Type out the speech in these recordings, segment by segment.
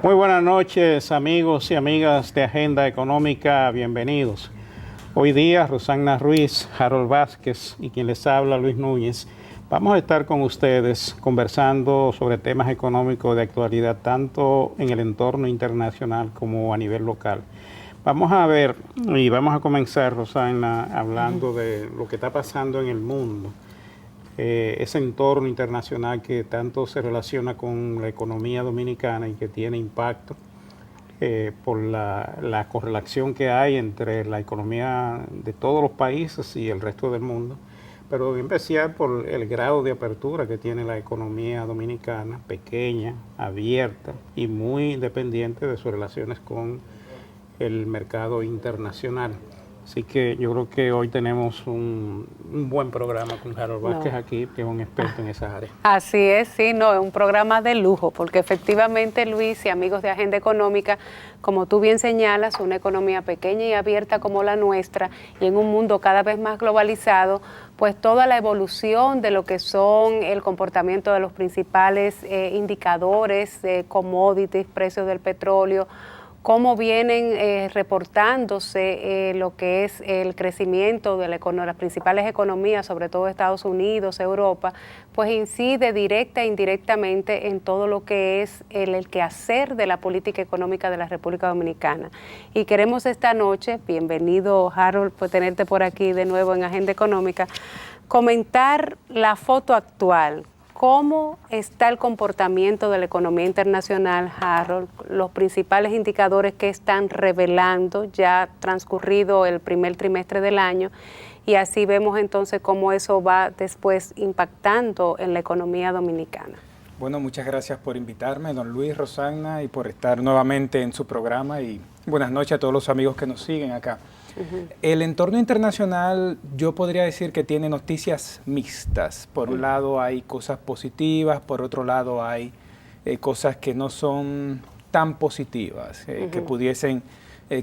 Muy buenas noches, amigos y amigas de Agenda Económica, bienvenidos. Hoy día, Rosagna Ruiz, Harold Vázquez y quien les habla, Luis Núñez, vamos a estar con ustedes conversando sobre temas económicos de actualidad, tanto en el entorno internacional como a nivel local. Vamos a ver, y vamos a comenzar, Rosagna, hablando de lo que está pasando en el mundo. Ese entorno internacional que tanto se relaciona con la economía dominicana y que tiene impacto por la correlación que hay entre la economía de todos los países y el resto del mundo, pero en especial por el grado de apertura que tiene la economía dominicana, pequeña, abierta y muy dependiente de sus relaciones con el mercado internacional. Así que yo creo que hoy tenemos un buen programa con Harold Vázquez aquí, que es un experto en esa área. Así es, sí, no, es un programa de lujo, porque efectivamente, Luis y amigos de Agenda Económica, como tú bien señalas, una economía pequeña y abierta como la nuestra, y en un mundo cada vez más globalizado, pues toda la evolución de lo que son el comportamiento de los principales indicadores, commodities, precios del petróleo, cómo vienen reportándose lo que es el crecimiento de las principales economías, sobre todo Estados Unidos, Europa, pues incide directa e indirectamente en todo lo que es el quehacer de la política económica de la República Dominicana. Y queremos esta noche, bienvenido Harold, por tenerte por aquí de nuevo en Agenda Económica, comentar la foto actual. ¿Cómo está el comportamiento de la economía internacional, Harold? Los principales indicadores que están revelando ya transcurrido el primer trimestre del año, y así vemos entonces cómo eso va después impactando en la economía dominicana. Bueno, muchas gracias por invitarme, don Luis, Rosagna, y por estar nuevamente en su programa, y buenas noches a todos los amigos que nos siguen acá. El entorno internacional, yo podría decir que tiene noticias mixtas. Por un lado hay cosas positivas, por otro lado hay cosas que no son tan positivas, que pudiesen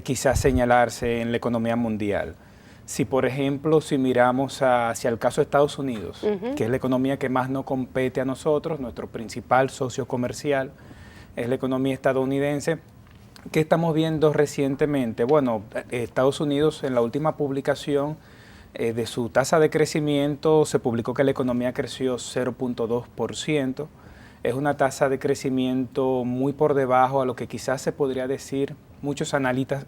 quizás señalarse en la economía mundial. Si, por ejemplo, si miramos hacia el caso de Estados Unidos, que es la economía que más nos compete a nosotros, nuestro principal socio comercial es la economía estadounidense. ¿Qué estamos viendo recientemente? Bueno, Estados Unidos, en la última publicación de su tasa de crecimiento, se publicó que la economía creció 0.2%. Es una tasa de crecimiento muy por debajo a lo que quizás se podría decir muchos analistas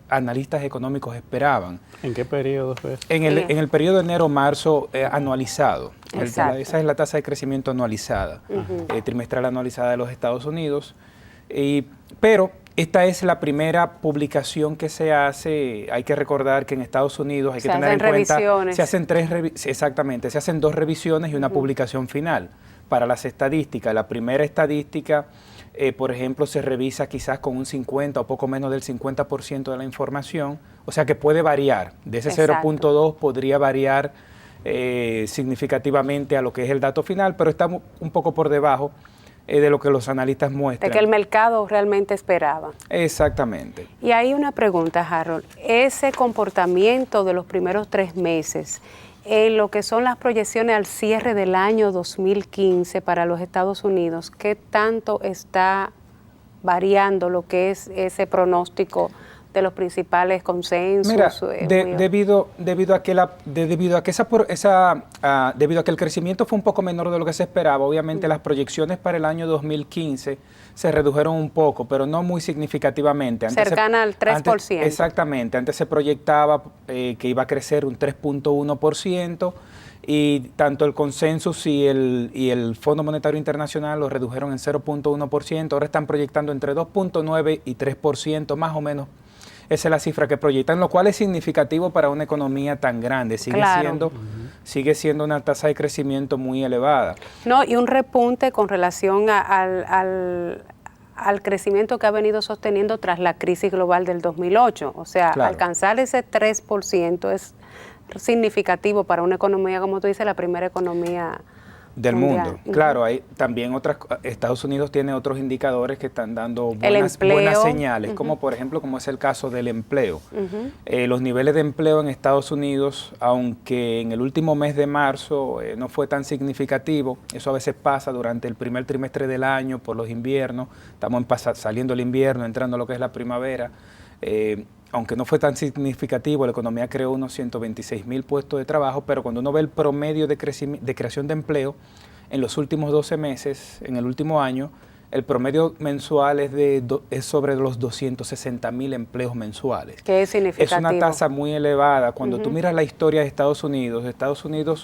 económicos esperaban. ¿En qué periodo fue? En el periodo de enero-marzo anualizado. Esa es la tasa de crecimiento anualizada, trimestral anualizada de los Estados Unidos. Pero esta es la primera publicación que se hace. Hay que recordar que en Estados Unidos hay que tener en cuenta, se hacen dos revisiones y una publicación final para las estadísticas. La primera estadística, por ejemplo, se revisa quizás con un 50 o poco menos del 50% de la información, o sea que puede variar. De ese 0.2 podría variar significativamente a lo que es el dato final, pero está un poco por debajo de lo que los analistas muestran. De que el mercado realmente esperaba. Exactamente. Y hay una pregunta, Harold. Ese comportamiento de los primeros 3 meses, en lo que son las proyecciones al cierre del año 2015 para los Estados Unidos, ¿qué tanto está variando lo que es ese pronóstico de los principales consensos? Mira, debido a que el crecimiento fue un poco menor de lo que se esperaba, obviamente las proyecciones para el año 2015 se redujeron un poco, pero no muy significativamente. Cercana al 3%. Exactamente, antes se proyectaba que iba a crecer un 3.1%, y tanto el consensus y el Fondo Monetario Internacional lo redujeron en 0.1%, ahora están proyectando entre 2.9 y 3%, más o menos. Esa es la cifra que proyectan, lo cual es significativo para una economía tan grande. Sigue siendo una tasa de crecimiento muy elevada. No, y un repunte con relación al crecimiento que ha venido sosteniendo tras la crisis global del 2008. O sea, alcanzar ese 3% es significativo para una economía, como tú dices, la primera economía del mundial. mundo. Claro, hay también Estados Unidos tiene otros indicadores que están dando buenas señales, como por ejemplo, como es el caso del empleo. Los niveles de empleo en Estados Unidos, aunque en el último mes de marzo no fue tan significativo, eso a veces pasa durante el primer trimestre del año por los inviernos, estamos saliendo el invierno, entrando lo que es la primavera. Aunque no fue tan significativo, la economía creó unos 126,000 puestos de trabajo, pero cuando uno ve el promedio de creación de empleo, en los últimos 12 meses, en el último año, el promedio mensual es sobre los 260,000 empleos mensuales. ¿Qué es significativo? Es una tasa muy elevada. Cuando tú miras la historia de Estados Unidos,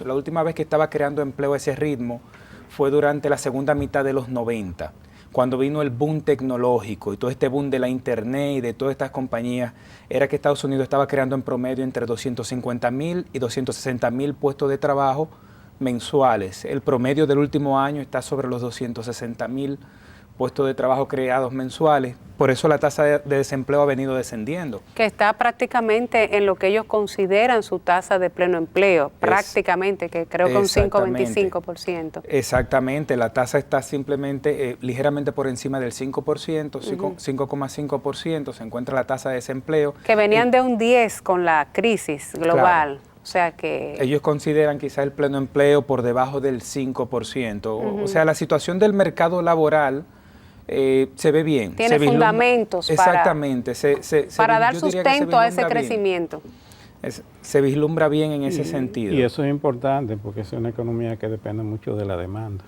la última vez que estaba creando empleo a ese ritmo fue durante la segunda mitad de los 90. Cuando vino el boom tecnológico y todo este boom de la internet y de todas estas compañías, era que Estados Unidos estaba creando en promedio entre 250,000 y 260,000 puestos de trabajo mensuales. El promedio del último año está sobre los 260,000 puestos de trabajo creados mensuales. Por eso la tasa de desempleo ha venido descendiendo. Que está prácticamente en lo que ellos consideran su tasa de pleno empleo, prácticamente, que creo que un 5,25%. Exactamente, la tasa está simplemente ligeramente por encima del 5%, 5,5% se encuentra la tasa de desempleo. Que venían de un 10 con la crisis global. Claro. O sea que ellos consideran quizás el pleno empleo por debajo del 5%. O sea, la situación del mercado laboral se ve bien. Tiene fundamentos exactamente, para dar sustento a ese crecimiento. Se vislumbra bien en ese sentido. Y eso es importante porque es una economía que depende mucho de la demanda.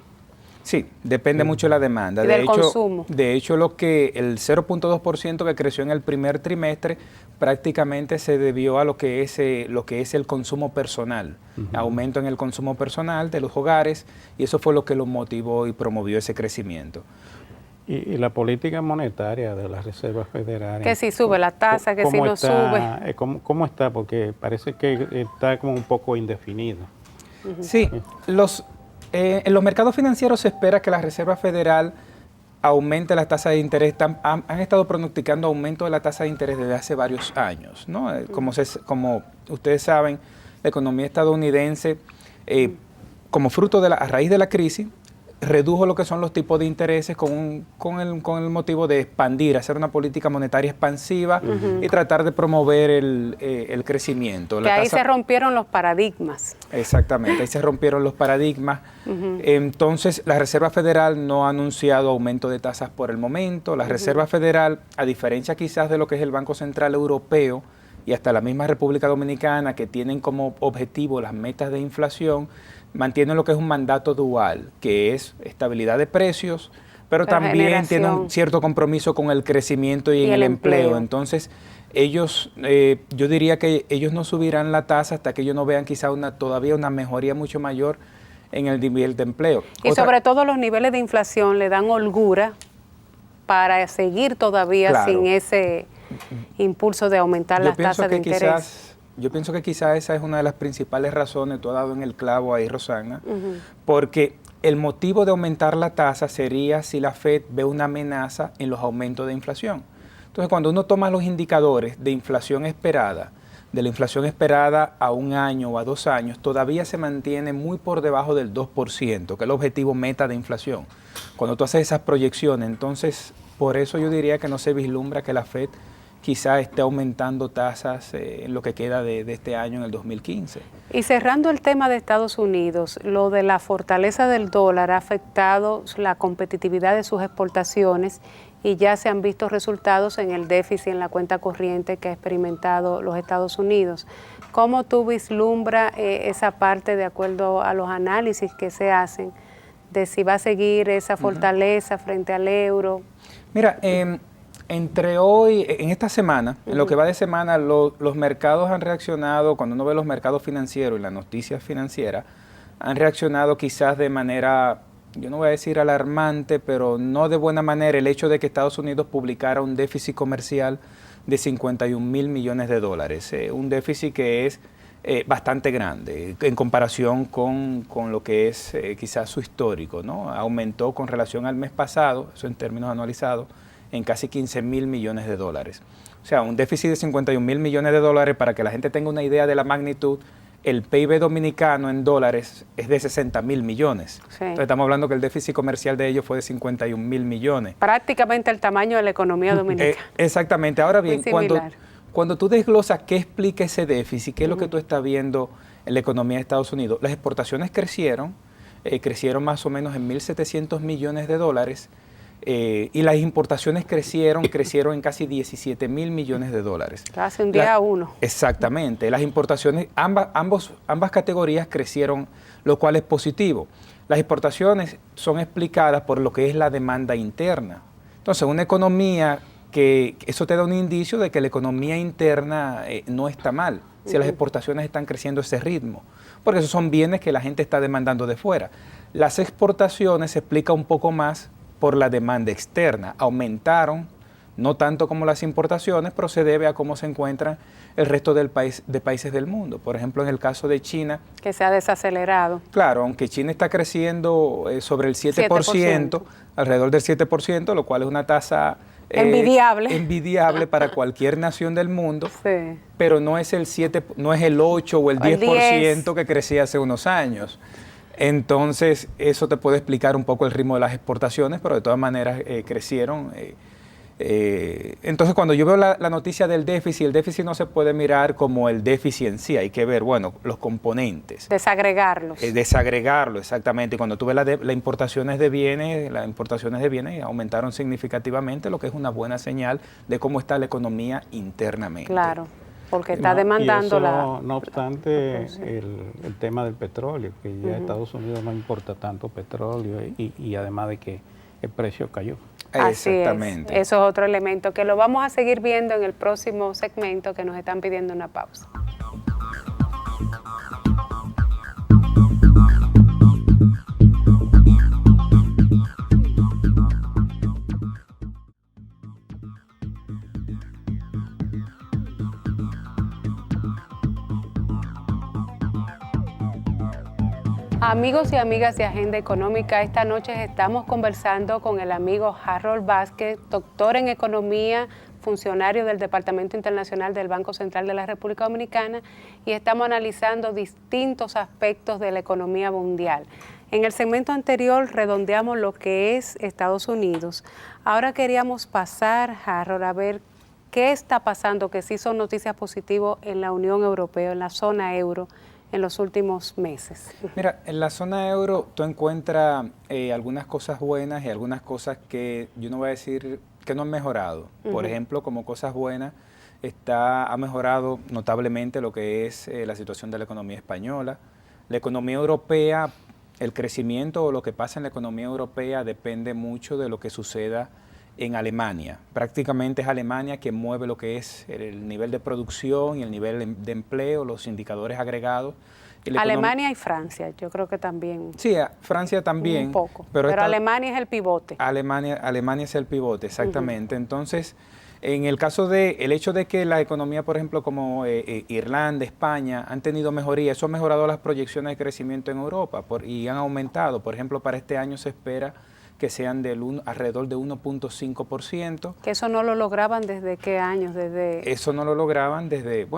Sí, depende mucho de la demanda. Y del consumo. De hecho, el 0,2% que creció en el primer trimestre prácticamente se debió a lo que es el consumo personal, aumento en el consumo personal de los hogares, y eso fue lo que lo motivó y promovió ese crecimiento. Y la política monetaria de la Reserva Federal. Que si sube la tasa, que si no sube. ¿Cómo está? Porque parece que está como un poco indefinido. Sí, en los mercados financieros se espera que la Reserva Federal aumente las tasas de interés. Han estado pronosticando aumento de la tasa de interés desde hace varios años, ¿no? Como ustedes saben, la economía estadounidense, como fruto a raíz de la crisis, redujo lo que son los tipos de intereses con el motivo de expandir, hacer una política monetaria expansiva y tratar de promover el crecimiento. Que ahí se rompieron los paradigmas. Exactamente, ahí se rompieron los paradigmas. Entonces, la Reserva Federal no ha anunciado aumento de tasas por el momento. La Reserva Federal, a diferencia quizás de lo que es el Banco Central Europeo y hasta la misma República Dominicana, que tienen como objetivo las metas de inflación, mantienen lo que es un mandato dual, que es estabilidad de precios, pero también tienen un cierto compromiso con el crecimiento y en el empleo. Entonces, yo diría que ellos no subirán la tasa hasta que ellos no vean quizá todavía una mejoría mucho mayor en el nivel de empleo. Y sobre todo los niveles de inflación le dan holgura para seguir todavía sin ese impulso de aumentar las tasas de interés. Yo pienso que quizás esa es una de las principales razones, tú has dado en el clavo ahí, Rosana, porque el motivo de aumentar la tasa sería si la Fed ve una amenaza en los aumentos de inflación. Entonces, cuando uno toma los indicadores de inflación esperada, de la inflación esperada a un año o a 2 años, todavía se mantiene muy por debajo del 2%, que es el objetivo meta de inflación. Cuando tú haces esas proyecciones, entonces, por eso yo diría que no se vislumbra que la Fed quizá esté aumentando tasas en lo que queda de este año, en el 2015. Y cerrando el tema de Estados Unidos, lo de la fortaleza del dólar ha afectado la competitividad de sus exportaciones y ya se han visto resultados en el déficit en la cuenta corriente que ha experimentado los Estados Unidos. ¿Cómo tú vislumbras esa parte de acuerdo a los análisis que se hacen de si va a seguir esa fortaleza frente al euro? Mira, entre hoy, en esta semana, en lo que va de semana, los mercados han reaccionado, cuando uno ve los mercados financieros y las noticias financieras, han reaccionado quizás de manera, yo no voy a decir alarmante, pero no de buena manera, el hecho de que Estados Unidos publicara un déficit comercial de 51,000 millones de dólares, un déficit que es bastante grande en comparación con lo que es quizás su histórico, ¿no? Aumentó con relación al mes pasado, eso en términos anualizados, en casi 15,000 millones de dólares. O sea, un déficit de 51,000 millones de dólares, para que la gente tenga una idea de la magnitud, el PIB dominicano en dólares es de 60.000 millones. Sí. Entonces estamos hablando que el déficit comercial de ellos fue de 51.000 millones. Prácticamente el tamaño de la economía dominicana. Exactamente. Ahora bien, Muy similar. cuando tú desglosas qué explica ese déficit, qué es lo que tú estás viendo en la economía de Estados Unidos, las exportaciones crecieron más o menos en 1.700 millones de dólares, y las importaciones crecieron en casi 17.000 millones de dólares. Casi un día a uno. Exactamente. Las importaciones, ambas categorías crecieron, lo cual es positivo. Las exportaciones son explicadas por lo que es la demanda interna. Entonces, una economía que eso te da un indicio de que la economía interna no está mal, si las exportaciones están creciendo a ese ritmo, porque esos son bienes que la gente está demandando de fuera. Las exportaciones se explica un poco más por la demanda externa, aumentaron, no tanto como las importaciones, pero se debe a cómo se encuentran el resto de países del mundo. Por ejemplo, en el caso de China, que se ha desacelerado. Claro, aunque China está creciendo sobre el 7%, alrededor del 7%, lo cual es una tasa envidiable para cualquier nación del mundo, sí. Pero no es el 8 o el 10% que crecía hace unos años. Entonces, eso te puede explicar un poco el ritmo de las exportaciones, pero de todas maneras crecieron. Entonces, cuando yo veo la noticia del déficit, el déficit no se puede mirar como el déficit en sí, hay que ver, bueno, los componentes. Desagregarlos. Desagregarlo, exactamente. Y cuando tú ves las importaciones de bienes aumentaron significativamente, lo que es una buena señal de cómo está la economía internamente. Claro. Porque está demandando y eso, no obstante, el tema del petróleo, que ya Estados Unidos no importa tanto petróleo y además de que el precio cayó. Así Exactamente. Es. Eso es otro elemento que lo vamos a seguir viendo en el próximo segmento, que nos están pidiendo una pausa. Amigos y amigas de Agenda Económica, esta noche estamos conversando con el amigo Harold Vázquez, doctor en Economía, funcionario del Departamento Internacional del Banco Central de la República Dominicana, y estamos analizando distintos aspectos de la economía mundial. En el segmento anterior redondeamos lo que es Estados Unidos. Ahora queríamos pasar, Harold, a ver qué está pasando, que sí son noticias positivas en la Unión Europea, en la zona euro, en los últimos meses. Mira, en la zona euro tú encuentras algunas cosas buenas y algunas cosas que yo no voy a decir que no han mejorado. Por ejemplo, como cosas buenas, ha mejorado notablemente lo que es la situación de la economía española. La economía europea, el crecimiento o lo que pasa en la economía europea depende mucho de lo que suceda en Alemania. Prácticamente es Alemania quien mueve lo que es el nivel de producción y el nivel de empleo, los indicadores agregados. Alemania y Francia, yo creo que también. Sí, Francia también. Un poco, pero Alemania es el pivote. Alemania es el pivote, exactamente. Entonces, en el caso el hecho de que la economía, por ejemplo, como Irlanda, España, han tenido mejoría, eso ha mejorado las proyecciones de crecimiento en Europa y han aumentado. Por ejemplo, para este año se espera que sean alrededor de 1.5%. Que eso no lo lograban ¿desde qué años? Eso no lo lograban desde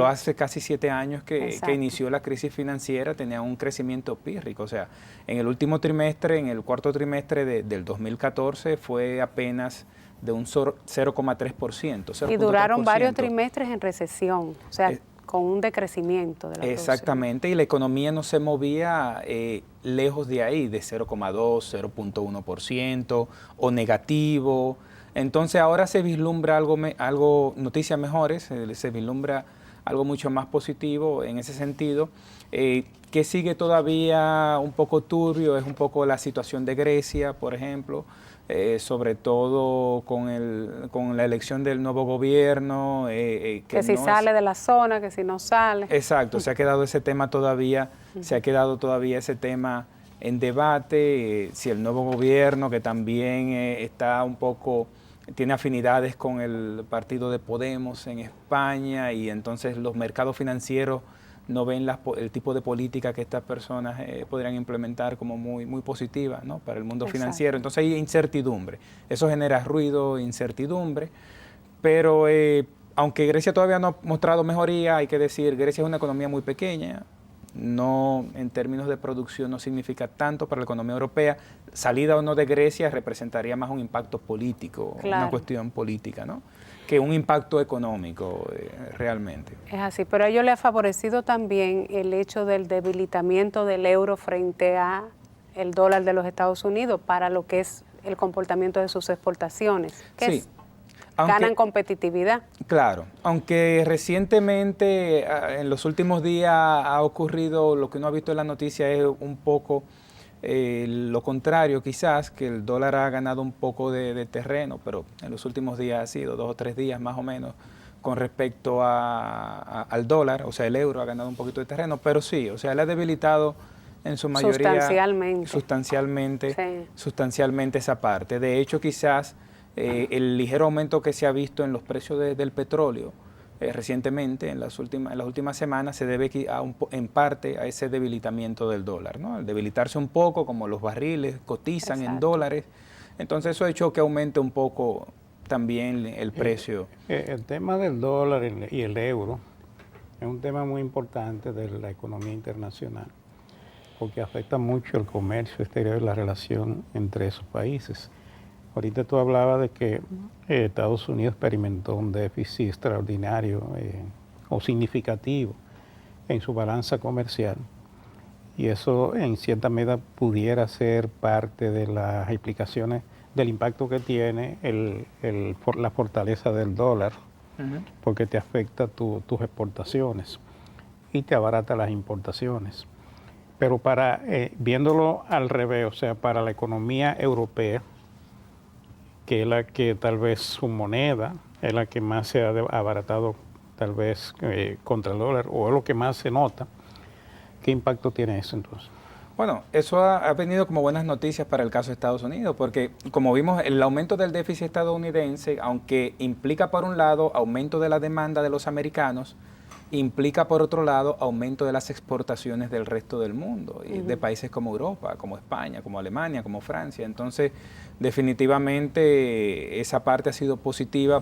hace casi 7 años que inició la crisis financiera, tenía un crecimiento pírrico. O sea, en el último trimestre, en el cuarto trimestre del 2014, fue apenas de un 0,3%. Y duraron varios trimestres en recesión. O sea, con un decrecimiento de la Exactamente, y la economía no se movía lejos de ahí, de 0,2, 0.1% o negativo. Entonces ahora se vislumbra noticias mejores, se vislumbra algo mucho más positivo en ese sentido. Que sigue todavía un poco turbio es un poco la situación de Grecia, por ejemplo. Sobre todo con la elección del nuevo gobierno. Que si sale de la zona, que si no sale. Exacto, se ha quedado ese tema todavía, ese tema en debate, si el nuevo gobierno, que también está tiene afinidades con el partido de Podemos en España, y entonces los mercados financieros no ven el tipo de política que estas personas podrían implementar como muy, muy positiva, ¿no?, para el mundo financiero. Entonces hay incertidumbre. Eso genera ruido, incertidumbre, pero aunque Grecia todavía no ha mostrado mejoría, hay que decir, Grecia es una economía muy pequeña, no en términos de producción no significa tanto para la economía europea. Salida o no de Grecia representaría más un impacto político, una cuestión política, ¿no?, que un impacto económico realmente. Es así, pero a ello le ha favorecido también el hecho del debilitamiento del euro frente a el dólar de los Estados Unidos para lo que es el comportamiento de sus exportaciones, que Sí. Ganan competitividad. Claro, aunque recientemente, en los últimos días, ha ocurrido lo que uno ha visto en la noticia es un poco lo contrario, quizás, que el dólar ha ganado un poco de terreno, pero en los últimos días ha sido 2 o 3 días más o menos con respecto al dólar, o sea, el euro ha ganado un poquito de terreno, pero sí, o sea, él ha debilitado en su mayoría sustancialmente esa parte. De hecho, quizás el ligero aumento que se ha visto en los precios del petróleo recientemente, en las últimas semanas, se debe en parte a ese debilitamiento del dólar, ¿no? Al debilitarse un poco, como los barriles cotizan en dólares, entonces eso ha hecho que aumente un poco también el precio. El tema del dólar y el euro es un tema muy importante de la economía internacional, porque afecta mucho el comercio exterior y la relación entre esos países. Ahorita tú hablabas de que Estados Unidos experimentó un déficit extraordinario o significativo en su balanza comercial, y eso en cierta medida pudiera ser parte de las explicaciones del impacto que tiene la fortaleza del dólar, porque te afecta tus exportaciones y te abarata las importaciones. Pero viéndolo al revés, o sea, para la economía europea, que es la que tal vez su moneda es la que más se ha abaratado tal vez contra el dólar, o es lo que más se nota, ¿qué impacto tiene eso entonces? Bueno, eso ha venido como buenas noticias para el caso de Estados Unidos, porque como vimos, el aumento del déficit estadounidense, aunque implica por un lado aumento de la demanda de los americanos, implica por otro lado aumento de las exportaciones del resto del mundo, y de países como Europa, como España, como Alemania, como Francia. Entonces, definitivamente esa parte ha sido positiva,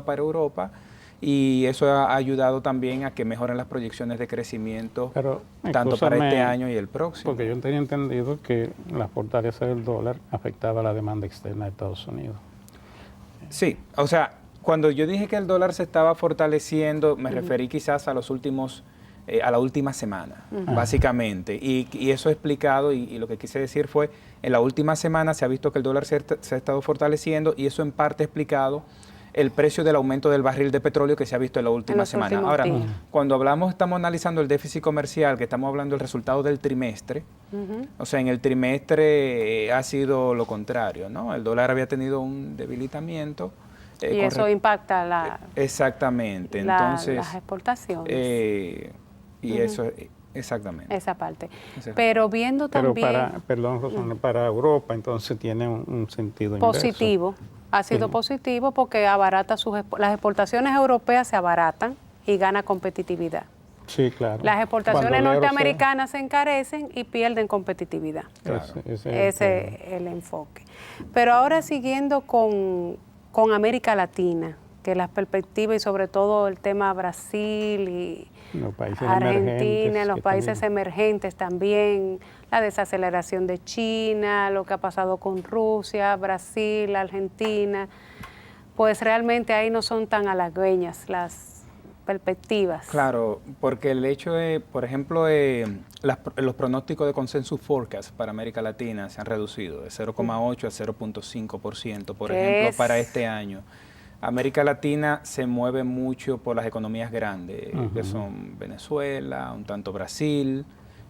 para Europa, y eso ha ayudado también a que mejoren las proyecciones de crecimiento, tanto para este año y el próximo. Porque yo tenía entendido que la fortaleza del dólar afectaba la demanda externa de Estados Unidos. Sí, o sea, cuando yo dije que el dólar se estaba fortaleciendo, me referí quizás a los últimos, a la última semana, básicamente. Y eso explicado, y lo que quise decir fue, en la última semana se ha visto que el dólar se ha estado fortaleciendo, y eso en parte explicado el precio del aumento del barril de petróleo que se ha visto en la última semana. Ahora, cuando estamos analizando el déficit comercial, que estamos hablando del resultado del trimestre, o sea, en el trimestre ha sido lo contrario, ¿no? El dólar había tenido un debilitamiento. Y eso impacta exactamente. Entonces, las exportaciones. Eso, exactamente. Esa parte. Pero viendo también... Perdón, Rosana, para Europa entonces tiene un sentido positivo. Inverso. Ha sido positivo porque abarata las exportaciones europeas se abaratan y gana competitividad. Sí, claro. Las exportaciones norteamericanas se encarecen y pierden competitividad. Claro. Ese es el enfoque. Pero ahora siguiendo con América Latina, que las perspectivas y sobre todo el tema Brasil y Argentina, los países emergentes también, la desaceleración de China, lo que ha pasado con Rusia, Brasil, Argentina, pues realmente ahí no son tan halagüeñas las perspectivas. Claro, porque el hecho de, por ejemplo, los pronósticos de consensus forecast para América Latina se han reducido de 0,8 a 0,5%, por ejemplo, para este año. América Latina se mueve mucho por las economías grandes, que son Venezuela, un tanto Brasil,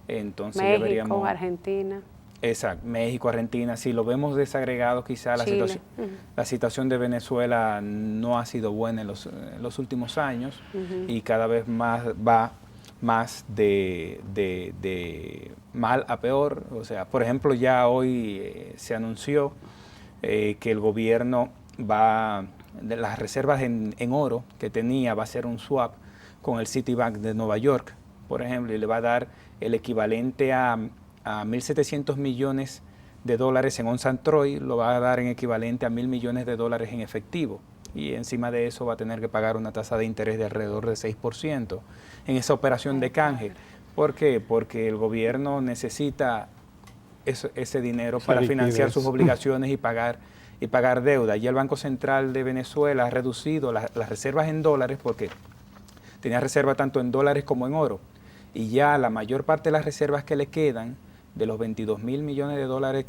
entonces México, Argentina. Exacto, México, Argentina, si lo vemos desagregado, quizá la situación de Venezuela no ha sido buena en los últimos años, y cada vez más va más de mal a peor. O sea, por ejemplo, ya hoy se anunció que el gobierno de las reservas en oro que tenía, va a hacer un swap con el Citibank de Nueva York, por ejemplo, y le va a dar el equivalente a 1.700 millones de dólares en onza Troy, lo va a dar en equivalente a 1.000 millones de dólares en efectivo. y encima de eso va a tener que pagar una tasa de interés de alrededor de 6% en esa operación de canje. ¿Por qué? Porque el gobierno necesita ese dinero para financiar sus obligaciones y pagar deuda. Ya el Banco Central de Venezuela ha reducido las reservas en dólares porque tenía reserva tanto en dólares como en oro. Y ya la mayor parte de las reservas que le quedan de los 22.000 millones de dólares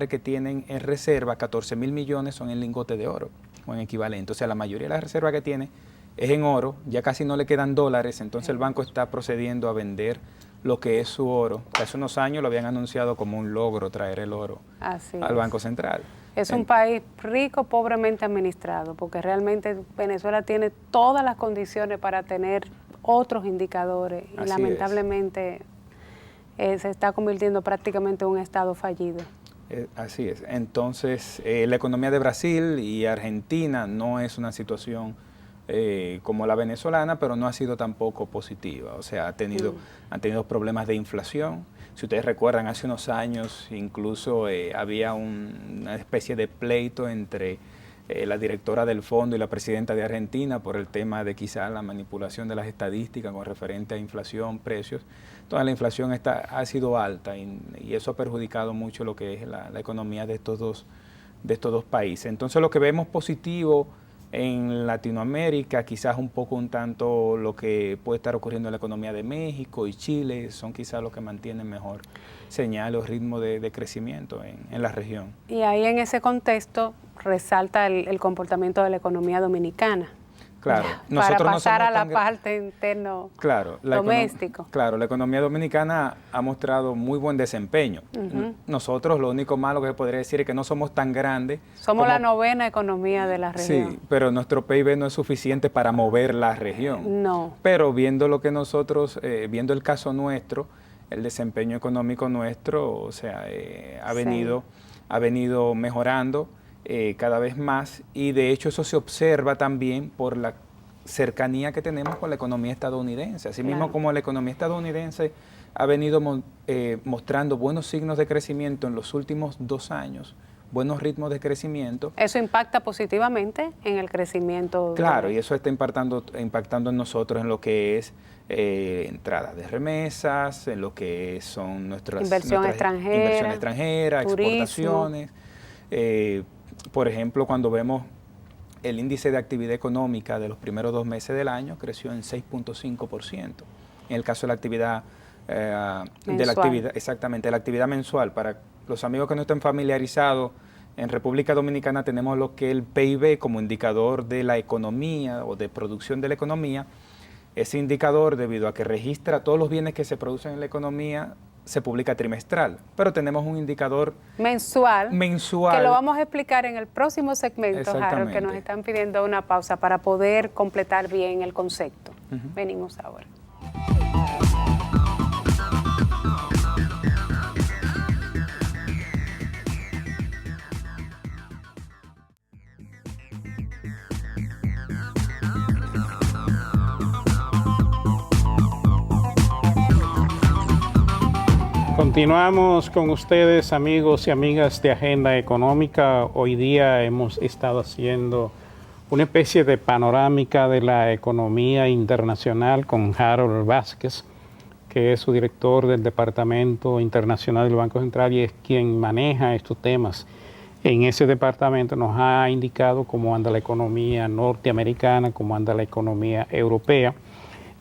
que tienen en reserva, 14.000 millones son en lingotes de oro o en equivalente. O sea, la mayoría de las reservas que tiene es en oro, ya casi no le quedan dólares, entonces el banco está procediendo a vender lo que es su oro. Hace unos años lo habían anunciado como un logro traer el oro al Banco Central. Es un país rico, pobremente administrado, porque realmente Venezuela tiene todas las condiciones para tener otros indicadores y lamentablemente se está convirtiendo prácticamente en un estado fallido. Así es. Entonces, la economía de Brasil y Argentina no es una situación como la venezolana, pero no ha sido tampoco positiva. O sea, han tenido problemas de inflación. Si ustedes recuerdan, hace unos años incluso había una especie de pleito entre la directora del fondo y la presidenta de Argentina por el tema de quizás la manipulación de las estadísticas con referente a inflación, precios. Toda la inflación ha sido alta y eso ha perjudicado mucho lo que es la economía de estos dos países. Entonces lo que vemos positivo en Latinoamérica, quizás un tanto lo que puede estar ocurriendo en la economía de México y Chile, son quizás los que mantienen mejor señal o ritmo de crecimiento en la región. Y ahí en ese contexto resalta el comportamiento de la economía dominicana. Claro. Para pasar a la parte interno doméstico. Claro, la economía dominicana ha mostrado muy buen desempeño. Nosotros lo único malo que podría decir es que no somos tan grandes. Somos la 9ª economía de la región. Sí, pero nuestro PIB no es suficiente para mover la región. No. Pero viendo lo que nosotros, viendo el caso nuestro, el desempeño económico nuestro, o sea, ha venido mejorando cada vez más, y de hecho eso se observa también por la cercanía que tenemos con la economía estadounidense. Asimismo, como la economía estadounidense ha venido mostrando buenos signos de crecimiento en los últimos 2 años, buenos ritmos de crecimiento. Eso impacta positivamente en el crecimiento. Claro, y eso está impactando en nosotros en lo que es entradas de remesas, en lo que son nuestras inversión extranjera, exportaciones. Por ejemplo, cuando vemos el índice de actividad económica de los primeros 2 meses del año, creció en 6.5%. En el caso de la actividad exactamente, la actividad mensual. Para los amigos que no estén familiarizados, en República Dominicana tenemos lo que es el PIB como indicador de la economía o de producción de la economía. Ese indicador, debido a que registra todos los bienes que se producen en la economía, se publica trimestral, pero tenemos un indicador mensual que lo vamos a explicar en el próximo segmento, Harold, que nos están pidiendo una pausa para poder completar bien el concepto. Venimos ahora. Continuamos con ustedes, amigos y amigas de Agenda Económica. Hoy día hemos estado haciendo una especie de panorámica de la economía internacional con Harold Vázquez, que es su director del Departamento Internacional del Banco Central y es quien maneja estos temas. En ese departamento nos ha indicado cómo anda la economía norteamericana, cómo anda la economía europea,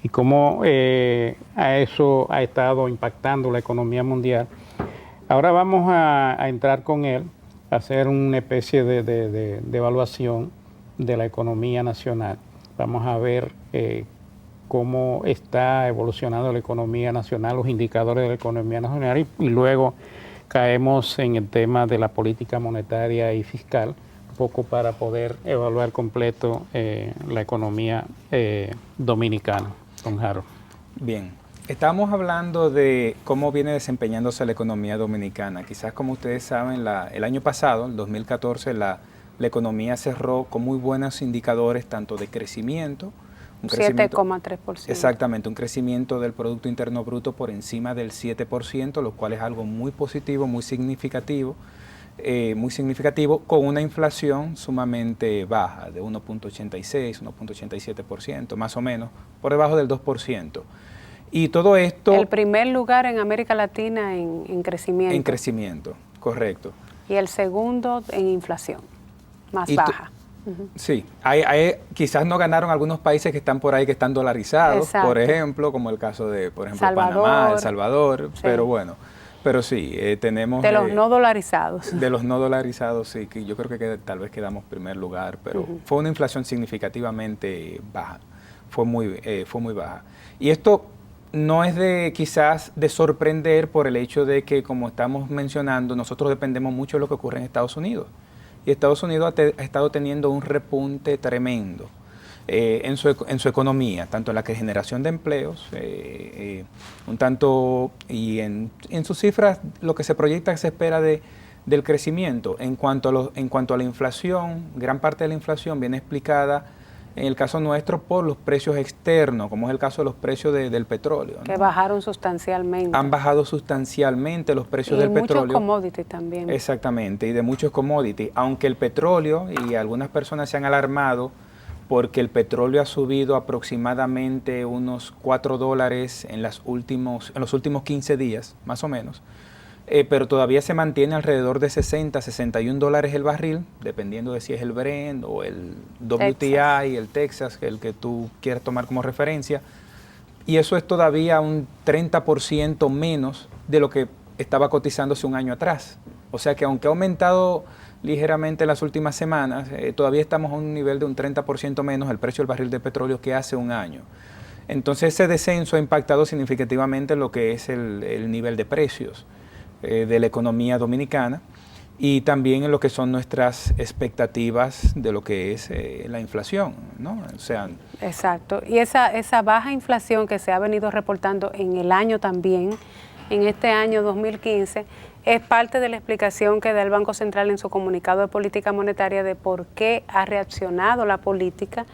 y cómo a eso ha estado impactando la economía mundial. Ahora vamos a entrar con él a hacer una especie de evaluación de la economía nacional. Vamos a ver cómo está evolucionando la economía nacional, los indicadores de la economía nacional, y luego caemos en el tema de la política monetaria y fiscal, un poco para poder evaluar completo la economía dominicana. Don Harold. Bien, estamos hablando de cómo viene desempeñándose la economía dominicana. Quizás, como ustedes saben, el año pasado, el 2014, la economía cerró con muy buenos indicadores, tanto de crecimiento, 7,3%. Exactamente, un crecimiento del Producto Interno Bruto por encima del 7%, lo cual es algo muy positivo, muy significativo. muy significativo, con una inflación sumamente baja, de 1.86, 1.87%, más o menos, por debajo del 2%. Y todo esto... El primer lugar en América Latina en crecimiento. En crecimiento, correcto. Y el segundo en inflación, más baja. Sí, quizás no ganaron algunos países que están por ahí que están dolarizados, exacto, por ejemplo, como el caso de, por ejemplo, Salvador, Panamá, El Salvador, sí, pero bueno, pero sí, tenemos... De los no dolarizados. De los no dolarizados, sí, que yo creo que tal vez quedamos primer lugar, pero fue una inflación significativamente baja, fue muy baja. Y esto no es quizás de sorprender por el hecho de que, como estamos mencionando, nosotros dependemos mucho de lo que ocurre en Estados Unidos. Y Estados Unidos ha estado teniendo un repunte tremendo en su economía, tanto en la generación de empleos, un tanto, y en sus cifras, lo que se proyecta, se espera del crecimiento. En cuanto a la inflación, gran parte de la inflación viene explicada, en el caso nuestro, por los precios externos, como es el caso de los precios del petróleo, ¿no? Que bajaron sustancialmente. Han bajado sustancialmente los precios del petróleo. Y muchos commodities también. Exactamente, y de muchos commodities. Aunque el petróleo, y algunas personas se han alarmado, porque el petróleo ha subido aproximadamente unos $4 en los últimos 15 días, más o menos. Pero todavía se mantiene alrededor de 60, 61 dólares el barril, dependiendo de si es el Brent o el WTI, el Texas, el que tú quieras tomar como referencia. Y eso es todavía un 30% menos de lo que estaba cotizándose un año atrás. O sea que aunque ha aumentado ligeramente en las últimas semanas, todavía estamos a un nivel de un 30% menos el precio del barril de petróleo que hace un año. Entonces ese descenso ha impactado significativamente lo que es el nivel de precios de la economía dominicana y también en lo que son nuestras expectativas de lo que es la inflación, ¿no? O sea, exacto. Y esa baja inflación que se ha venido reportando en el año también, en este año 2015, es parte de la explicación que da el Banco Central en su comunicado de política monetaria de por qué ha reaccionado la política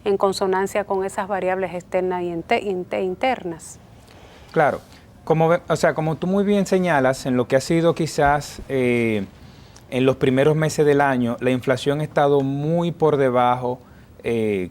en consonancia con esas variables externas y internas. Claro. Como tú muy bien señalas, en lo que ha sido quizás en los primeros meses del año, la inflación ha estado muy por debajo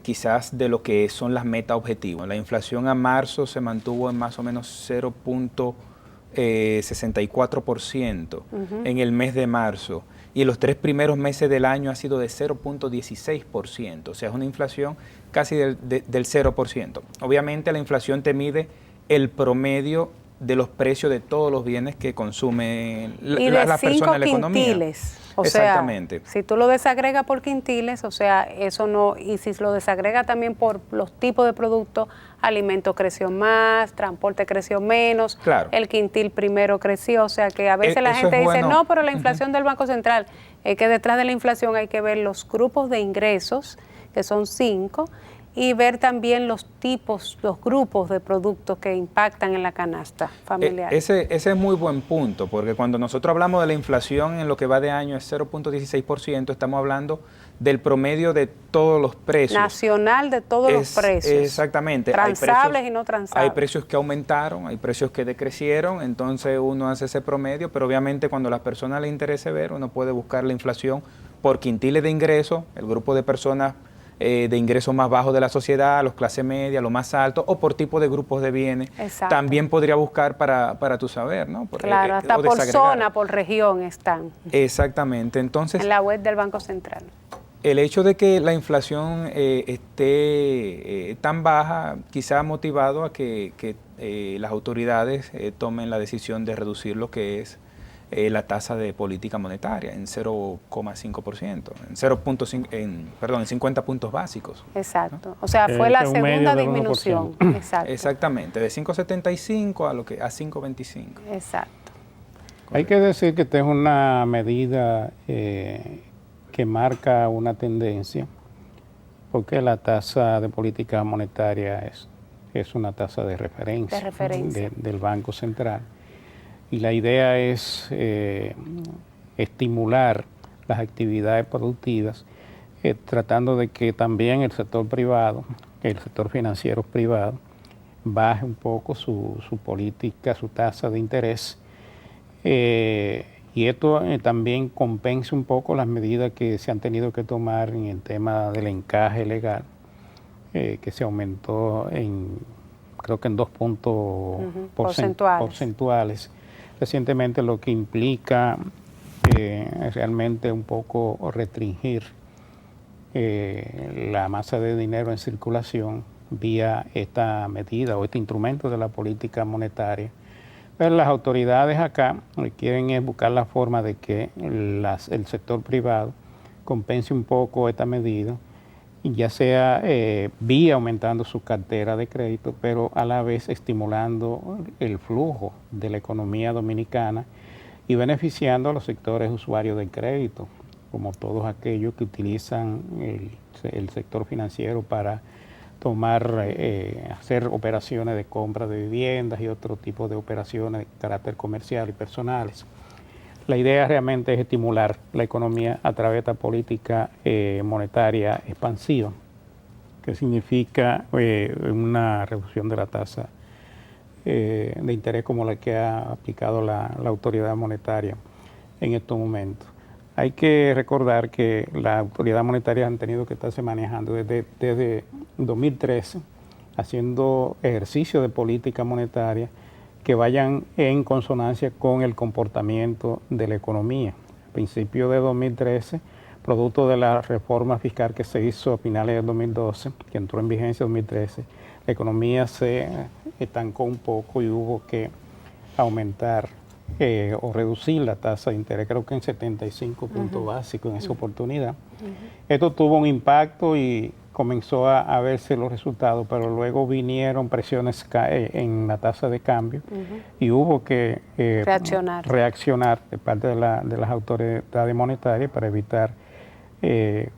quizás de lo que son las metas objetivos. La inflación a marzo se mantuvo en más o menos 0.64% en el mes de marzo, y en los 3 primeros meses del año ha sido de 0.16%, o sea, es una inflación casi del 0%. Obviamente la inflación te mide el promedio de los precios de todos los bienes que consumen las personas en la economía. Quintiles. O exactamente. sea, si tú lo desagregas por quintiles, o sea, eso no, y si lo desagrega también por los tipos de productos, alimentos creció más, transporte creció menos, claro, el quintil primero creció, o sea que a veces la gente dice, no, pero la inflación del Banco Central, es que detrás de la inflación hay que ver los grupos de ingresos, que son 5, y ver también los tipos, los grupos de productos que impactan en la canasta familiar. Ese es muy buen punto, porque cuando nosotros hablamos de la inflación en lo que va de año es 0.16%, estamos hablando del promedio de todos los precios. Nacional de todos los precios. Exactamente. Transables y no transables. Hay precios que aumentaron, hay precios que decrecieron, entonces uno hace ese promedio, pero obviamente cuando a las personas les interese ver, uno puede buscar la inflación por quintiles de ingresos, el grupo de personas de ingresos más bajos de la sociedad, los clase media, los más altos, o por tipo de grupos de bienes. Exacto. También podría buscar para tu saber, ¿no? Claro, hasta por zona, por región están. Exactamente. Entonces, en la web del Banco Central. El hecho de que la inflación esté tan baja quizá ha motivado a que las autoridades tomen la decisión de reducir lo que es la tasa de política monetaria en 0,5%, en 50 puntos básicos. Exacto. O sea, fue la segunda disminución. Exacto. Exactamente, de 5,75 a 5,25. Exacto. Hay que decir que esta es una medida que marca una tendencia, porque la tasa de política monetaria es una tasa de referencia, del Banco Central. Y la idea es estimular las actividades productivas, tratando de que también el sector privado, el sector financiero privado, baje un poco su política, su tasa de interés, y y esto también compensa un poco las medidas que se han tenido que tomar en el tema del encaje legal, que se aumentó creo que en 2 puntos porcentuales recientemente, lo que implica realmente un poco restringir la masa de dinero en circulación vía esta medida o este instrumento de la política monetaria. Pero las autoridades acá lo que quieren es buscar la forma de que el sector privado compense un poco esta medida, ya sea vía aumentando su cartera de crédito, pero a la vez estimulando el flujo de la economía dominicana y beneficiando a los sectores usuarios del crédito, como todos aquellos que utilizan el sector financiero para hacer operaciones de compra de viviendas y otro tipo de operaciones de carácter comercial y personales. La idea realmente es estimular la economía a través de esta política monetaria expansiva, que significa una reducción de la tasa de interés como la que ha aplicado la autoridad monetaria en estos momentos. Hay que recordar que la autoridad monetaria han tenido que estarse manejando desde 2013, haciendo ejercicios de política monetaria que vayan en consonancia con el comportamiento de la economía. A principios de 2013, producto de la reforma fiscal que se hizo a finales de 2012, que entró en vigencia en 2013, la economía se estancó un poco y hubo que aumentar o reducir la tasa de interés, creo que en 75 puntos básicos en esa oportunidad. Esto tuvo un impacto y comenzó a verse los resultados, pero luego vinieron presiones en la tasa de cambio y hubo que reaccionar de parte de las autoridades monetarias para evitar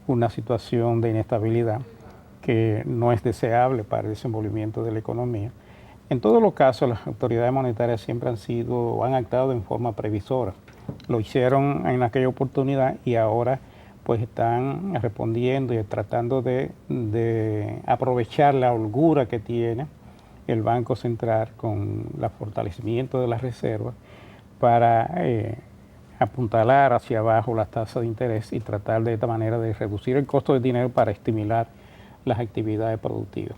una situación de inestabilidad que no es deseable para el desenvolvimiento de la economía. En todos los casos, las autoridades monetarias siempre han actuado en forma previsora. Lo hicieron en aquella oportunidad y ahora pues están respondiendo y tratando de aprovechar la holgura que tiene el Banco Central con el fortalecimiento de las reservas para apuntalar hacia abajo las tasas de interés y tratar de esta manera de reducir el costo del dinero para estimular las actividades productivas.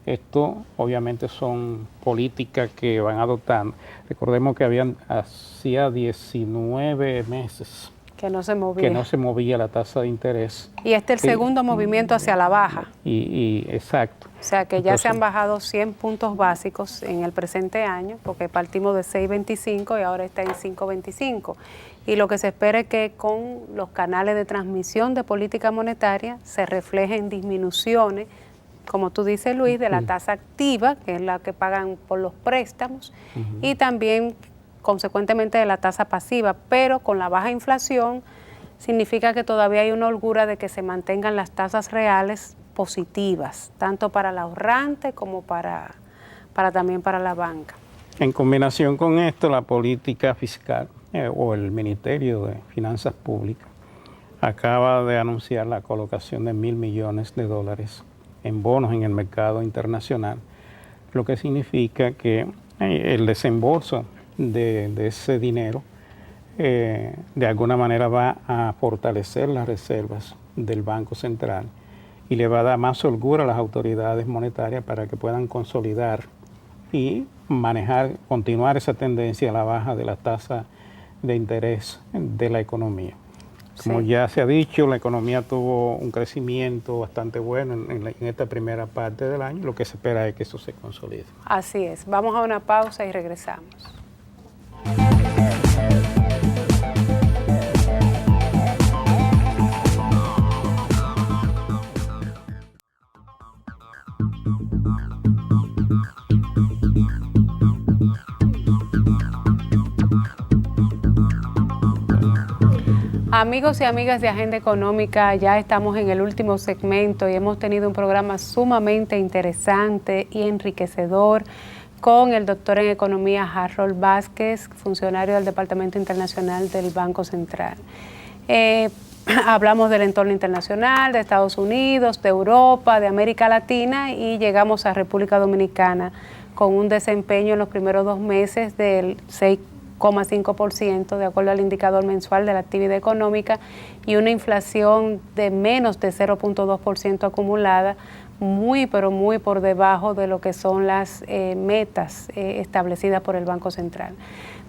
Esto obviamente son políticas que van adoptando. Recordemos que hacía 19 meses que no se movía la tasa de interés. Y este es el segundo movimiento hacia la baja. Exacto. O sea que ya se han bajado 100 puntos básicos en el presente año, porque partimos de 6.25 y ahora está en 5.25. Y lo que se espera es que con los canales de transmisión de política monetaria se reflejen disminuciones, como tú dices, Luis, de la tasa activa, que es la que pagan por los préstamos, y también consecuentemente de la tasa pasiva, pero con la baja inflación significa que todavía hay una holgura de que se mantengan las tasas reales positivas, tanto para el ahorrante como también para la banca. En combinación con esto, la política fiscal o el Ministerio de Finanzas Públicas acaba de anunciar la colocación de $1.000 millones en bonos en el mercado internacional, lo que significa que el desembolso de ese dinero de alguna manera va a fortalecer las reservas del Banco Central y le va a dar más holgura a las autoridades monetarias para que puedan consolidar y continuar esa tendencia a la baja de la tasa de interés de la economía. Como ya se ha dicho, la economía tuvo un crecimiento bastante bueno en esta primera parte del año. Lo que se espera es que eso se consolide. Así es. Vamos a una pausa y regresamos. Amigos y amigas de Agenda Económica, ya estamos en el último segmento y hemos tenido un programa sumamente interesante y enriquecedor con el doctor en Economía Harold Vázquez, funcionario del Departamento Internacional del Banco Central. Hablamos del entorno internacional, de Estados Unidos, de Europa, de América Latina y llegamos a República Dominicana con un desempeño en los primeros 2 meses del 2,5% de acuerdo al indicador mensual de la actividad económica y una inflación de menos de 0,2% acumulada, muy pero muy por debajo de lo que son las metas establecidas por el Banco Central.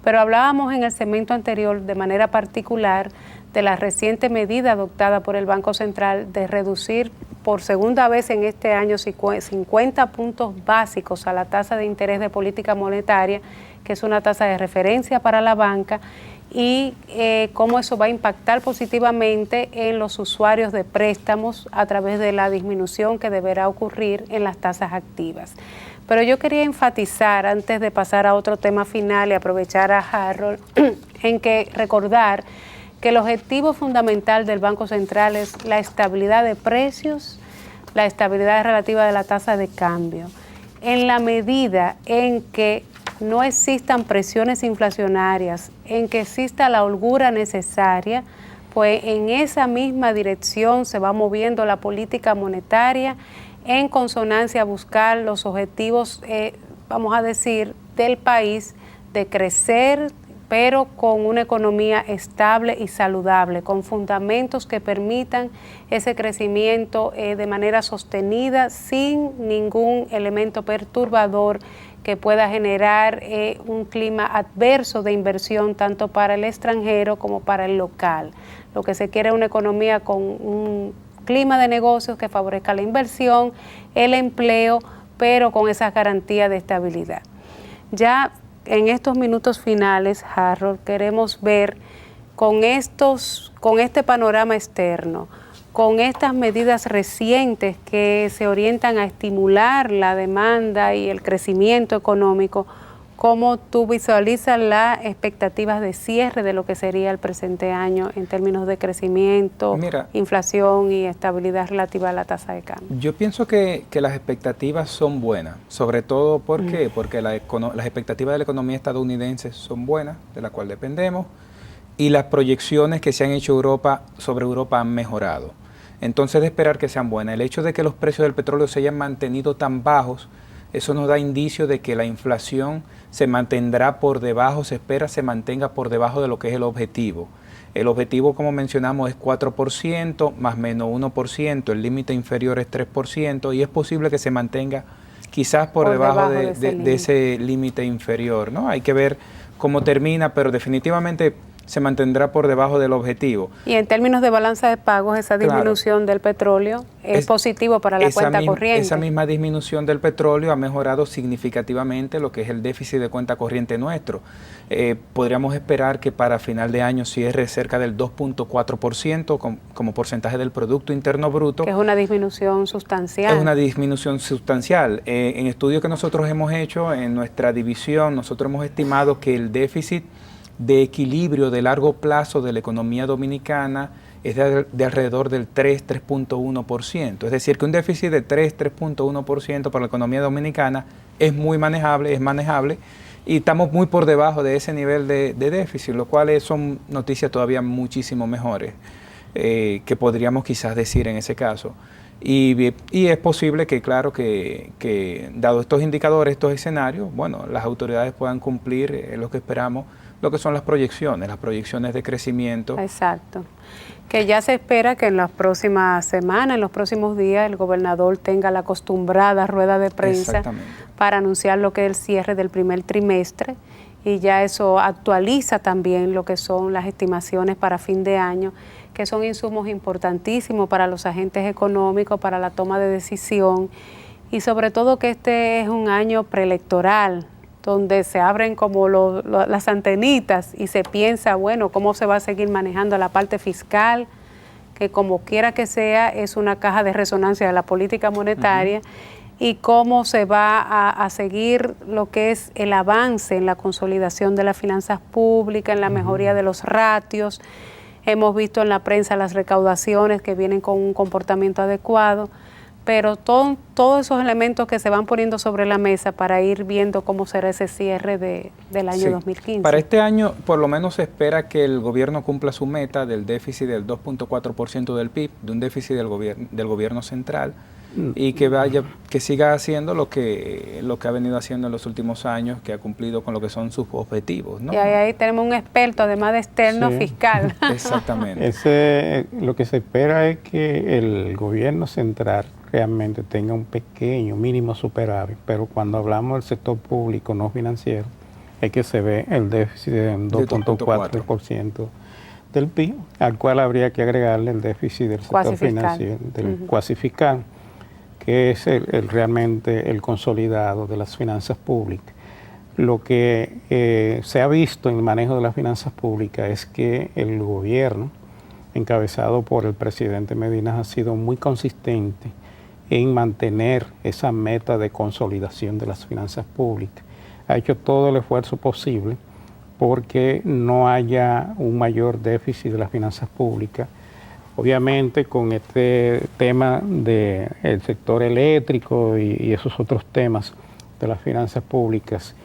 Pero hablábamos en el segmento anterior de manera particular de la reciente medida adoptada por el Banco Central de reducir por segunda vez en este año 50 puntos básicos a la tasa de interés de política monetaria, que es una tasa de referencia para la banca, y cómo eso va a impactar positivamente en los usuarios de préstamos a través de la disminución que deberá ocurrir en las tasas activas. Pero yo quería enfatizar, antes de pasar a otro tema final y aprovechar a Harold, en que recordar que el objetivo fundamental del Banco Central es la estabilidad de precios, la estabilidad relativa de la tasa de cambio. En la medida en que no existan presiones inflacionarias, en que exista la holgura necesaria, pues en esa misma dirección se va moviendo la política monetaria en consonancia a buscar los objetivos, vamos a decir, del país de crecer, pero con una economía estable y saludable, con fundamentos que permitan ese crecimiento de manera sostenida, sin ningún elemento perturbador que pueda generar un clima adverso de inversión tanto para el extranjero como para el local. Lo que se quiere es una economía con un clima de negocios que favorezca la inversión, el empleo, pero con esas garantías de estabilidad. Ya en estos minutos finales, Harold, queremos ver con este panorama externo, con estas medidas recientes que se orientan a estimular la demanda y el crecimiento económico, ¿cómo tú visualizas las expectativas de cierre de lo que sería el presente año en términos de crecimiento, inflación y estabilidad relativa a la tasa de cambio? Yo pienso que las expectativas son buenas, sobre todo porque las expectativas de la economía estadounidense son buenas, de la cual dependemos, y las proyecciones que se han hecho sobre Europa han mejorado. Entonces, de esperar que sean buenas. El hecho de que los precios del petróleo se hayan mantenido tan bajos, eso nos da indicio de que la inflación se mantendrá por debajo, se espera se mantenga por debajo de lo que es el objetivo. El objetivo, como mencionamos, es 4%, más menos 1%, el límite inferior es 3%, y es posible que se mantenga quizás por debajo de ese límite inferior, ¿no? Hay que ver cómo termina, pero definitivamente se mantendrá por debajo del objetivo. Y en términos de balanza de pagos, esa disminución del petróleo es positivo para la cuenta corriente. Esa misma disminución del petróleo ha mejorado significativamente lo que es el déficit de cuenta corriente nuestro. Podríamos esperar que para final de año cierre cerca del 2,4% como porcentaje del Producto Interno Bruto. Que es una disminución sustancial. Es una disminución sustancial. En estudios que nosotros hemos hecho en nuestra división, nosotros hemos estimado que el déficit de equilibrio de largo plazo de la economía dominicana es de alrededor del 3,1%. Es decir, que un déficit de 3,1% para la economía dominicana es muy manejable, y estamos muy por debajo de ese nivel de déficit, lo cual son noticias todavía muchísimo mejores que podríamos quizás decir en ese caso. Y es posible que, claro, que dado estos indicadores, estos escenarios, bueno, las autoridades puedan cumplir lo que esperamos, lo que son las proyecciones de crecimiento. Exacto. Que ya se espera que en las próximas semanas, en los próximos días, el gobernador tenga la acostumbrada rueda de prensa para anunciar lo que es el cierre del primer trimestre, y ya eso actualiza también lo que son las estimaciones para fin de año, que son insumos importantísimos para los agentes económicos, para la toma de decisión, y sobre todo que este es un año preelectoral, donde se abren como las antenitas y se piensa, bueno, cómo se va a seguir manejando la parte fiscal, que como quiera que sea es una caja de resonancia de la política monetaria, y cómo se va a seguir lo que es el avance en la consolidación de las finanzas públicas, en la mejoría de los ratios. Hemos visto en la prensa las recaudaciones que vienen con un comportamiento adecuado, pero todos esos elementos que se van poniendo sobre la mesa para ir viendo cómo será ese cierre del año 2015. Para este año, por lo menos se espera que el gobierno cumpla su meta del déficit del 2,4% del PIB, de un déficit del gobierno central. y que siga haciendo lo que ha venido haciendo en los últimos años, que ha cumplido con lo que son sus objetivos, ¿no? Y ahí tenemos un experto, además de externo, fiscal. Exactamente. Lo que se espera es que el gobierno central realmente tenga un pequeño, mínimo superávit, pero cuando hablamos del sector público no financiero, es que se ve el déficit de 2.4% del PIB, al cual habría que agregarle el déficit del sector financiero, del cuasi fiscal, que es realmente el consolidado de las finanzas públicas. Lo que se ha visto en el manejo de las finanzas públicas es que el gobierno, encabezado por el presidente Medina, ha sido muy consistente en mantener esa meta de consolidación de las finanzas públicas. Ha hecho todo el esfuerzo posible porque no haya un mayor déficit de las finanzas públicas. Obviamente con este tema del sector eléctrico y esos otros temas de las finanzas públicas,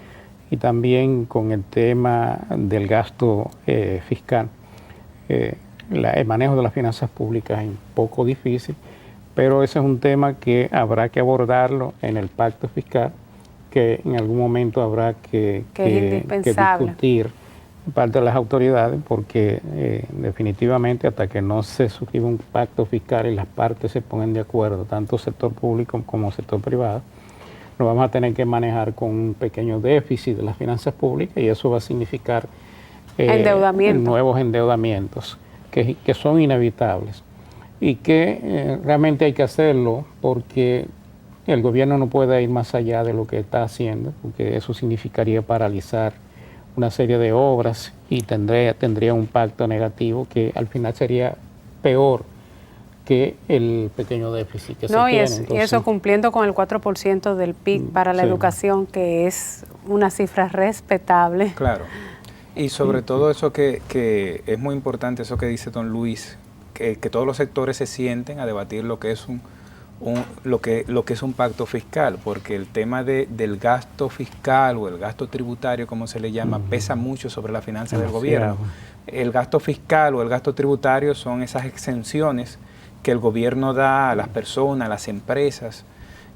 y también con el tema del gasto fiscal, el manejo de las finanzas públicas es un poco difícil, pero ese es un tema que habrá que abordarlo en el pacto fiscal, que en algún momento habrá que discutir parte de las autoridades, porque definitivamente hasta que no se suscriba un pacto fiscal y las partes se pongan de acuerdo, tanto sector público como sector privado, nos vamos a tener que manejar con un pequeño déficit de las finanzas públicas, y eso va a significar nuevos endeudamientos que son inevitables y que realmente hay que hacerlo porque el gobierno no puede ir más allá de lo que está haciendo, porque eso significaría paralizar una serie de obras y tendría un impacto negativo que al final sería peor que el pequeño déficit que se tiene. Entonces, y eso cumpliendo con el 4% del PIB para la educación, que es una cifra respetable. Claro, y sobre todo eso que es muy importante, eso que dice don Luis, que todos los sectores se sienten a debatir lo que es lo que es un pacto fiscal, porque el tema del gasto fiscal o el gasto tributario, como se le llama, pesa mucho sobre las finanzas del gobierno. El gasto fiscal o el gasto tributario son esas exenciones que el gobierno da a las personas, a las empresas,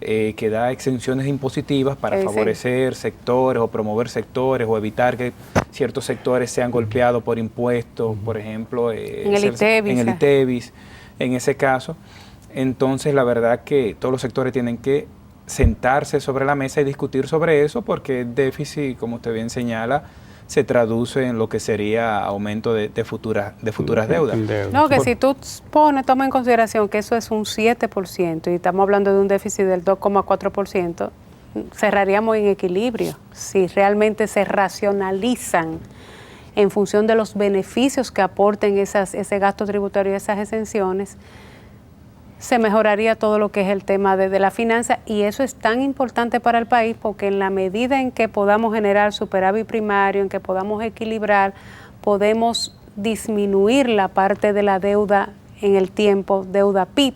que da exenciones impositivas para favorecer sectores o promover sectores o evitar que ciertos sectores sean golpeados por impuestos, por ejemplo, en el ITEVIS, en ese caso. Entonces, la verdad que todos los sectores tienen que sentarse sobre la mesa y discutir sobre eso, porque el déficit, como usted bien señala, se traduce en lo que sería aumento de futuras deudas. No, que si tú toma en consideración que eso es un 7% y estamos hablando de un déficit del 2,4%, cerraríamos en equilibrio. Si realmente se racionalizan en función de los beneficios que aporten ese gasto tributario y esas exenciones, se mejoraría todo lo que es el tema de la finanza, y eso es tan importante para el país porque en la medida en que podamos generar superávit primario, en que podamos equilibrar, podemos disminuir la parte de la deuda en el tiempo, deuda PIB.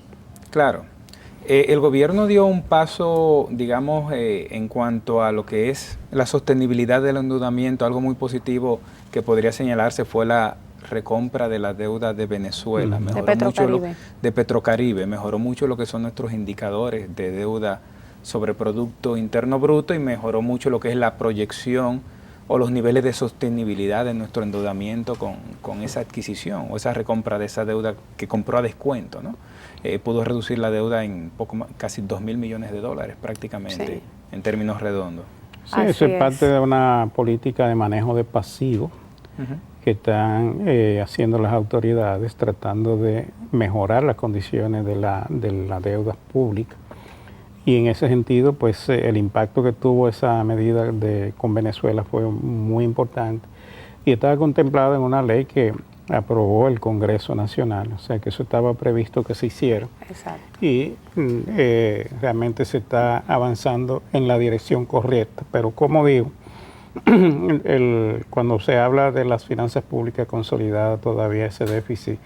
Claro. El gobierno dio un paso, digamos, en cuanto a lo que es la sostenibilidad del endeudamiento. Algo muy positivo que podría señalarse fue la recompra de la deuda de Venezuela, de Petrocaribe. De Petrocaribe, mejoró mucho lo que son nuestros indicadores de deuda sobre Producto Interno Bruto y mejoró mucho lo que es la proyección o los niveles de sostenibilidad de nuestro endeudamiento con esa adquisición o esa recompra de esa deuda que compró a descuento, ¿no? Pudo reducir la deuda en poco más, casi $2.000 millones prácticamente, en términos redondos. Sí, eso es parte de una política de manejo de pasivos que están haciendo las autoridades, tratando de mejorar las condiciones de la deuda pública. Y en ese sentido, pues el impacto que tuvo esa medida con Venezuela fue muy importante. Y estaba contemplado en una ley que aprobó el Congreso Nacional, o sea que eso estaba previsto que se hiciera. Exacto. Y realmente se está avanzando en la dirección correcta. Pero como digo, cuando se habla de las finanzas públicas consolidadas, todavía ese déficit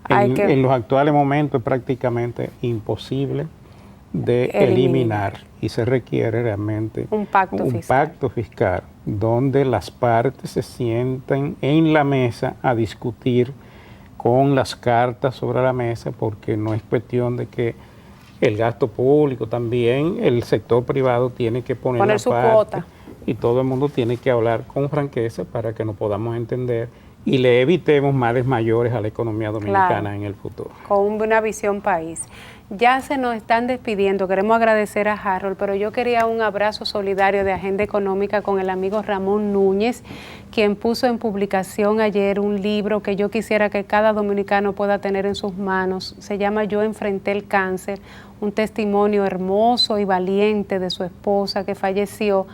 en los actuales momentos es prácticamente imposible de eliminar, y se requiere realmente un pacto fiscal donde las partes se sienten en la mesa a discutir con las cartas sobre la mesa, porque no es cuestión de que el gasto público también, el sector privado tiene que poner su parte, cuota. y todo el mundo tiene que hablar con franqueza para que nos podamos entender y le evitemos males mayores a la economía dominicana, claro, en el futuro. Con una visión país. Ya se nos están despidiendo, queremos agradecer a Harold, pero yo quería un abrazo solidario de Agenda Económica con el amigo Ramón Núñez, quien puso en publicación ayer un libro que yo quisiera que cada dominicano pueda tener en sus manos. Se llama Yo enfrenté el cáncer, un testimonio hermoso y valiente de su esposa que falleció,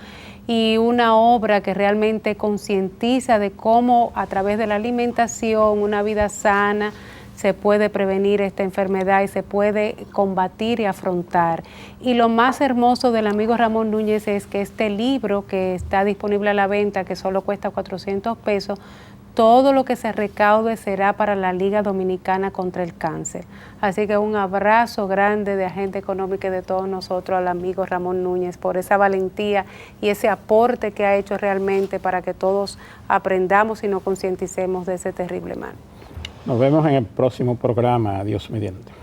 y una obra que realmente concientiza de cómo a través de la alimentación, una vida sana, se puede prevenir esta enfermedad y se puede combatir y afrontar. Y lo más hermoso del amigo Ramón Núñez es que este libro que está disponible a la venta, que solo cuesta 400 pesos, todo lo que se recaude será para la Liga Dominicana contra el Cáncer. Así que un abrazo grande de Agenda Económica y de todos nosotros al amigo Ramón Núñez por esa valentía y ese aporte que ha hecho realmente para que todos aprendamos y nos concienticemos de ese terrible mal. Nos vemos en el próximo programa. Adiós mediante.